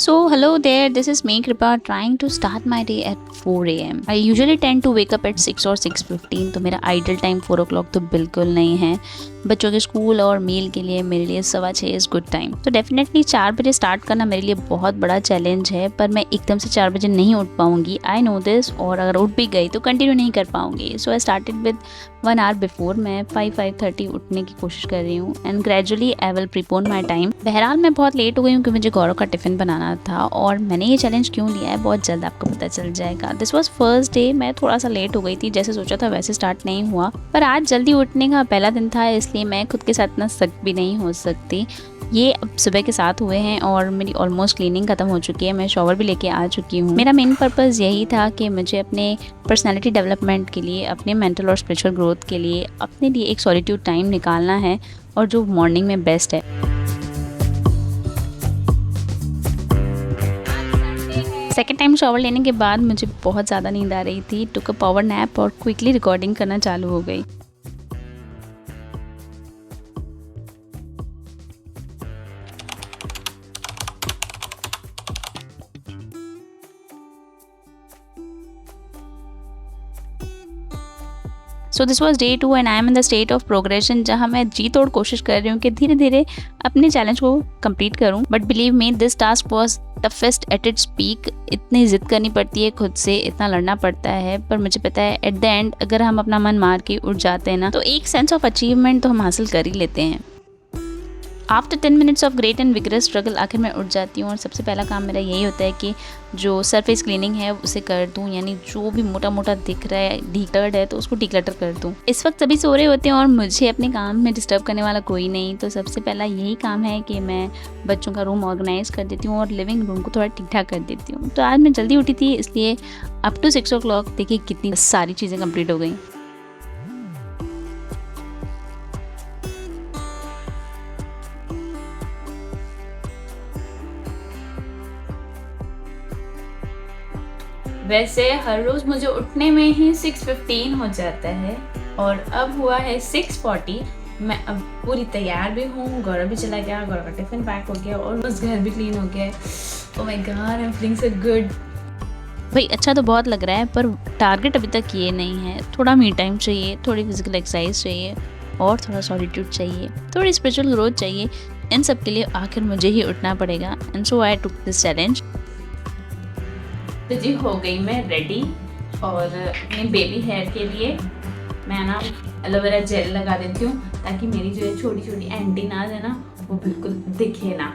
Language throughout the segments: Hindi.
So, hello there, this is me Kripa trying to start my day at 4 a.m. I usually tend to wake up at 6 और 6:15, तो मेरा आइडल टाइम 4 o'clock तो बिल्कुल नहीं है। बच्चों के स्कूल और मील के लिए मेरे लिए 6:15 इज़ गुड टाइम। तो डेफिनेटली 4 बजे स्टार्ट करना मेरे लिए बहुत बड़ा चैलेंज है, पर मैं एकदम से 4 बजे नहीं उठ पाऊंगी, आई नो दिस, और अगर उठ भी गई तो कंटिन्यू नहीं कर पाऊंगी। So I started with 1 hour before. मैं 5:30 उठने की कोशिश कर रही हूँ and gradually I will prepone my time. बहरहाल मैं बहुत लेट हो गई हूँ क्योंकि मुझे गौरव का टिफ़िन बनाना था, और मैंने ये चैलेंज क्यों लिया है बहुत जल्द आपको पता चल जाएगा। दिस वॉज फर्स्ट डे, मैं थोड़ा सा लेट हो गई थी, जैसे सोचा था वैसे स्टार्ट नहीं हुआ, पर आज जल्दी उठने का पहला दिन था, इसलिए मैं खुद के साथ इतना सख्त भी नहीं हो सकती। ये अब सुबह के 7 हुए हैं और मेरी ऑलमोस्ट क्लीनिंग खत्म हो चुकी है, मैं शॉवर भी लेके आ चुकी हूँ। मेरा मेन पर्पज़ यही था कि मुझे अपने पर्सनालिटी डेवलपमेंट के लिए, अपने मेंटल और स्पिरिचुअल ग्रोथ के लिए अपने लिए एक सॉलिट्यूड टाइम निकालना है, और जो मॉर्निंग में बेस्ट है। सेकेंड टाइम शॉवर लेने के बाद मुझे बहुत ज़्यादा नींद आ रही थी, टुक अ पावर नैप और क्विकली रिकॉर्डिंग करना चालू हो गई। So this was day 2 and I am in the state of progression, जहाँ मैं जी तोड़ कोशिश कर रही हूँ कि धीरे धीरे अपने चैलेंज को कंप्लीट करूँ। But believe me, this task was toughest at its peak. इतनी जिद करनी पड़ती है खुद से, इतना लड़ना पड़ता है, पर मुझे पता है एट द एंड अगर हम अपना मन मार के उठ जाते हैं ना, तो एक सेंस ऑफ अचीवमेंट तो हम हासिल कर ही लेते हैं। After 10 minutes of great and vigorous struggle आखिर मैं उठ जाती हूँ, और सबसे पहला काम मेरा यही होता है कि जो सरफेस क्लीनिंग है उसे कर दूँ, यानी जो भी मोटा मोटा दिख रहा है, डिक्लटर्ड है, तो उसको डिक्लटर कर दूँ। इस वक्त सभी सो रहे होते हैं और मुझे अपने काम में डिस्टर्ब करने वाला कोई नहीं, तो सबसे पहला यही काम है कि मैं बच्चों का रूम ऑर्गेनाइज कर देती हूँ और लिविंग रूम को थोड़ा ठीक ठाक कर देती हूँ। तो आज मैं जल्दी उठी थी, इसलिए अप टू 6 o'clock देखिए कितनी सारी चीज़ें कंप्लीट हो गई। वैसे हर रोज़ मुझे उठने में ही 6:15 हो जाता है, और अब हुआ है 6:40। मैं अब पूरी तैयार भी हूँ, गौरव भी चला गया, गौरव का टिफ़िन पैक हो गया और बस घर भी क्लीन हो गया है। Oh my God, I am feeling so good. भाई अच्छा तो बहुत लग रहा है, पर टारगेट अभी तक ये नहीं है। थोड़ा मी टाइम चाहिए, थोड़ी फिजिकल एक्सरसाइज चाहिए, और थोड़ा सॉलिट्यूड चाहिए, थोड़ी स्पिरिचुअल ग्रोथ चाहिए। इन सब के लिए आखिर मुझे ही उठना पड़ेगा, and so I took this challenge. तो जी हो गई मैं रेडी, और अपने बेबी हेयर के लिए मैं ना एलोवेरा जेल लगा देती हूँ, ताकि मेरी जो छोटी छोटी एंटीनाज है ना वो बिल्कुल दिखे ना।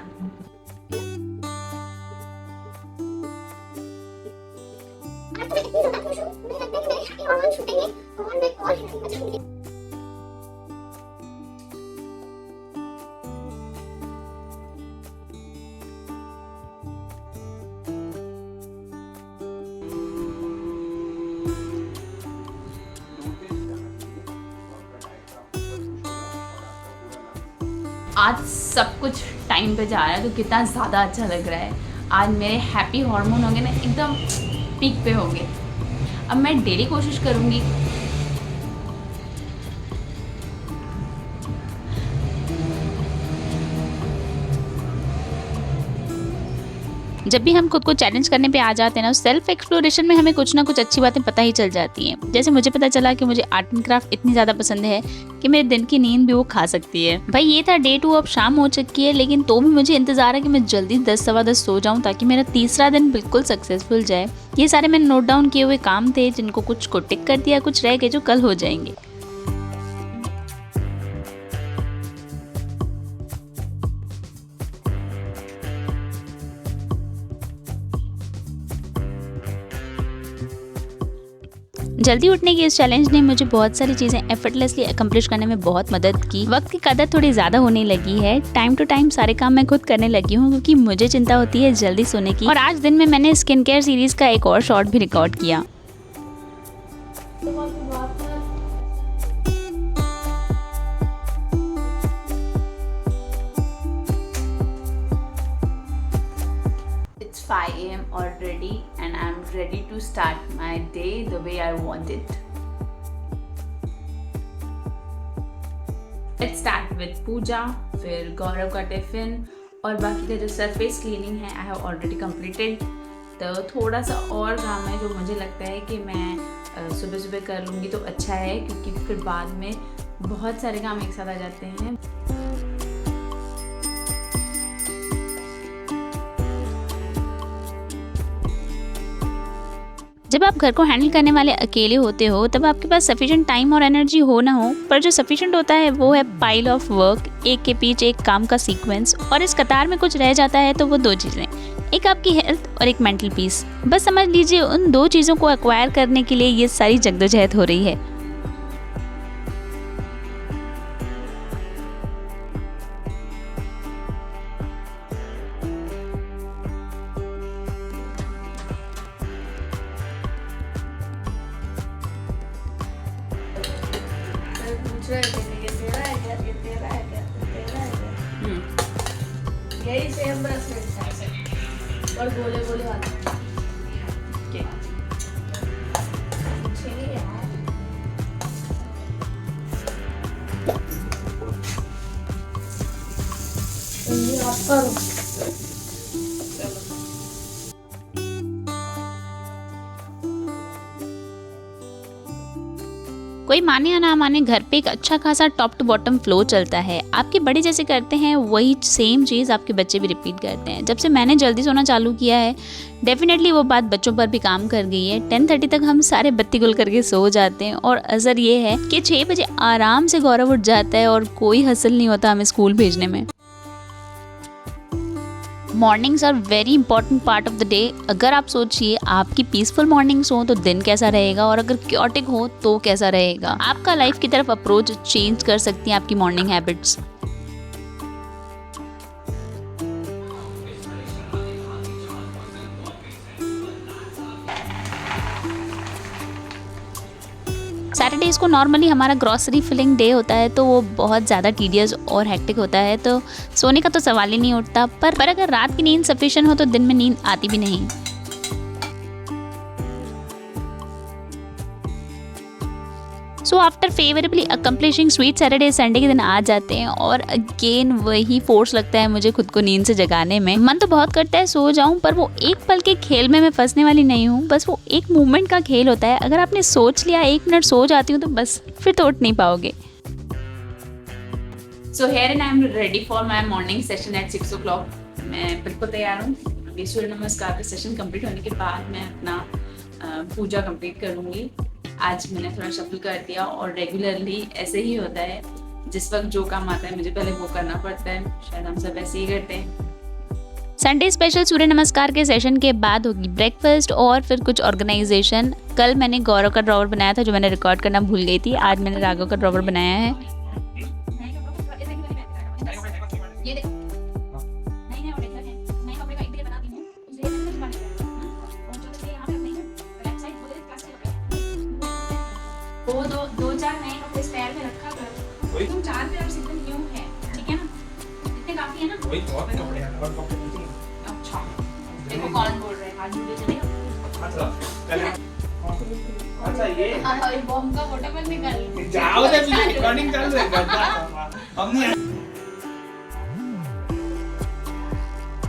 आज सब कुछ टाइम पे जा रहा है, तो कितना ज़्यादा अच्छा लग रहा है। आज मेरे हैप्पी हार्मोन होंगे ना एकदम पीक पे होंगे। अब मैं डेली कोशिश करूँगी जब भी हम खुद को चैलेंज करने पे आ जाते हैं ना, सेल्फ एक्सप्लोरेशन में हमें कुछ ना कुछ अच्छी बातें पता ही चल जाती हैं। जैसे मुझे पता चला कि मुझे आर्ट एंड क्राफ्ट इतनी ज़्यादा पसंद है कि मेरे दिन की नींद भी वो खा सकती है। भाई ये था डे 2, अब शाम हो चुकी है, लेकिन तो भी मुझे इंतजार है कि मैं जल्दी 10 सवा 10 सो जाऊँ, ताकि मेरा तीसरा दिन बिल्कुल सक्सेसफुल जाए। ये सारे मैंने नोट डाउन किए हुए काम थे, जिनको कुछ को टिक कर दिया, कुछ रह गए जो कल हो जाएंगे। जल्दी उठने की इस चैलेंज ने मुझे बहुत सारी चीज़ें एफर्टलेसली अकम्प्लिश करने में बहुत मदद की। वक्त की कदर थोड़ी ज़्यादा होने लगी है, टाइम टू टाइम सारे काम मैं खुद करने लगी हूँ, क्योंकि मुझे चिंता होती है जल्दी सोने की। और आज दिन में मैंने स्किन केयर सीरीज़ का एक और शॉर्ट भी रिकॉर्ड किया। It's 5 a.m. already and I'm ready to start my day the way I want it. Let's start with पूजा, फिर गौरव का टिफिन, और बाकी का जो सरफेस क्लीनिंग है आई हैव ऑलरेडी कंप्लीटेड। तो थोड़ा सा और काम है जो मुझे लगता है कि मैं सुबह सुबह कर लूँगी तो अच्छा है, क्योंकि फिर बाद में बहुत सारे काम एक साथ आ जाते हैं। जब आप घर को हैंडल करने वाले अकेले होते हो तब आपके पास सफिशिएंट टाइम और एनर्जी हो ना हो, पर जो सफिशिएंट होता है वो है पाइल ऑफ वर्क, एक के पीछे एक काम का सीक्वेंस, और इस कतार में कुछ रह जाता है तो वो दो चीज़ें, एक आपकी हेल्थ और एक मेंटल पीस। बस समझ लीजिए उन दो चीज़ों को एक्वायर करने के लिए ये सारी जद्दोजहद हो रही है। यही सेम ब्रेसलेट है और गोले गोले वाला कोई माने या ना माने घर पे एक अच्छा खासा टॉप टू बॉटम फ्लो चलता है। आपके बड़े जैसे करते हैं वही सेम चीज़ आपके बच्चे भी रिपीट करते हैं। जब से मैंने जल्दी सोना चालू किया है डेफिनेटली वो बात बच्चों पर भी काम कर गई है। 10:30 तक हम सारे बत्ती गुल करके सो जाते हैं और असर ये है कि 6 बजे आराम से गौरव उठ जाता है और कोई हसल नहीं होता हमें स्कूल भेजने में। Mornings are very important part of the day. अगर आप सोचिए आपकी पीसफुल मॉर्निंग्स हो तो दिन कैसा रहेगा, और अगर क्योटिक हो तो कैसा रहेगा। आपका लाइफ की तरफ अप्रोच चेंज कर सकती हैं आपकी मॉर्निंग हैबिट्स। सैटरडेज को नॉर्मली हमारा ग्रॉसरी फिलिंग डे होता है तो वो बहुत ज़्यादा टीडियस और हेक्टिक होता है, तो सोने का तो सवाल ही नहीं उठता। पर अगर रात की नींद सफिशिएंट हो तो दिन में नींद आती भी नहीं। So after favourably accomplishing sweet Saturday Sunday के दिन आ जाते हैं और अगेन वही फोर्स लगता है मुझे खुद को नींद से जगाने में। मन तो बहुत करता है सो जाऊं, पर वो एक पल के खेल में मैं फंसने वाली नहीं हूँ। बस वो एक मूवमेंट का खेल होता है। अगर आपने सोच लिया 1 मिनट सो जाती हूँ तो बस फिर तो उठ नहीं पाओगे। So here and I am ready for my morning session at 6 o'clock। मैं बिल्कुल तैयार हूँ। अभी सूर्य नमस्कार का सेशन कंप्लीट होने के बाद मैं अपना पूजा कंप्लीट करूँगी। आज मैंने थोड़ा शफल कर दिया और रेगुलरली ऐसे ही होता है, जिस वक्त जो काम आता है मुझे पहले वो करना पड़ता है। शायद हम सब ऐसे ही करते हैं। संडे स्पेशल सूर्य नमस्कार के सेशन के बाद होगी ब्रेकफास्ट और फिर कुछ ऑर्गेनाइजेशन। कल मैंने गौरव का ड्रॉवर बनाया था जो मैंने रिकॉर्ड करना भूल गई थी। आज मैंने राघव का ड्रॉवर बनाया है। दो चार नए कपड़े स्पेयर में रखा करो। तुम 4 पे अब सिर्फ न्यू है, ठीक है ना? इतने काफी है ना? वही बहुत कपड़े हैं और कपड़े। अच्छा देखो कौन बोल रहा है, आज वीडियो चलेगा। अच्छा ये बॉम्ब का पोर्टेबल निकाल जाओ, जब रिकॉर्डिंग चालू है हमने।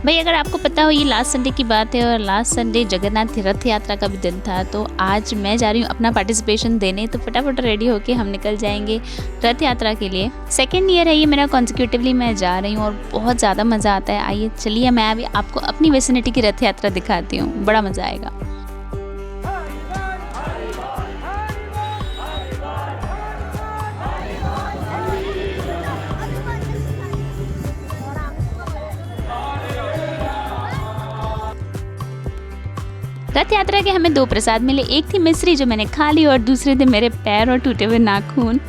भाई अगर आपको पता हो ये लास्ट संडे की बात है और लास्ट संडे जगन्नाथ रथ यात्रा का भी दिन था, तो आज मैं जा रही हूँ अपना पार्टिसिपेशन देने। तो फटाफट रेडी होके हम निकल जाएंगे रथ यात्रा के लिए। 2nd ईयर है ये मेरा कॉन्सिक्यूटिवली मैं जा रही हूँ और बहुत ज़्यादा मज़ा आता है। आइए चलिए मैं अभी आपको अपनी विसिनिटी की रथ यात्रा दिखाती हूँ, बड़ा मज़ा आएगा। रथ यात्रा के हमें 2 प्रसाद मिले। एक थी मिश्री जो मैंने खा ली और दूसरे थे मेरे पैर और टूटे हुए नाखून।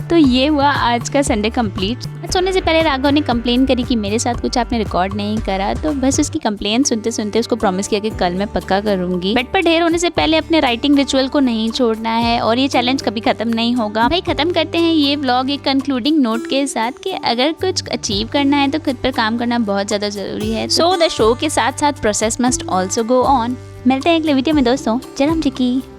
तो ये हुआ आज का संडे कंप्लीट। सोने से पहले राघव ने कंप्लेन करी कि मेरे साथ कुछ आपने रिकॉर्ड नहीं करा, तो बस उसकी कंप्लेन सुनते सुनते उसको प्रॉमिस किया कि कल मैं पक्का करूंगी। बेड पर ढेर होने से पहले अपने राइटिंग रिचुअल को नहीं छोड़ना है और ये चैलेंज कभी खत्म नहीं होगा। भाई खत्म करते हैं ये व्लॉग एक कंक्लूडिंग नोट के साथ कि अगर कुछ अचीव करना है तो खुद पर काम करना बहुत ज़्यादा जरूरी है। सो द शो के साथ साथ process must also go on. मिलते हैं अगले वीडियो में दोस्तों। जय राम जी की।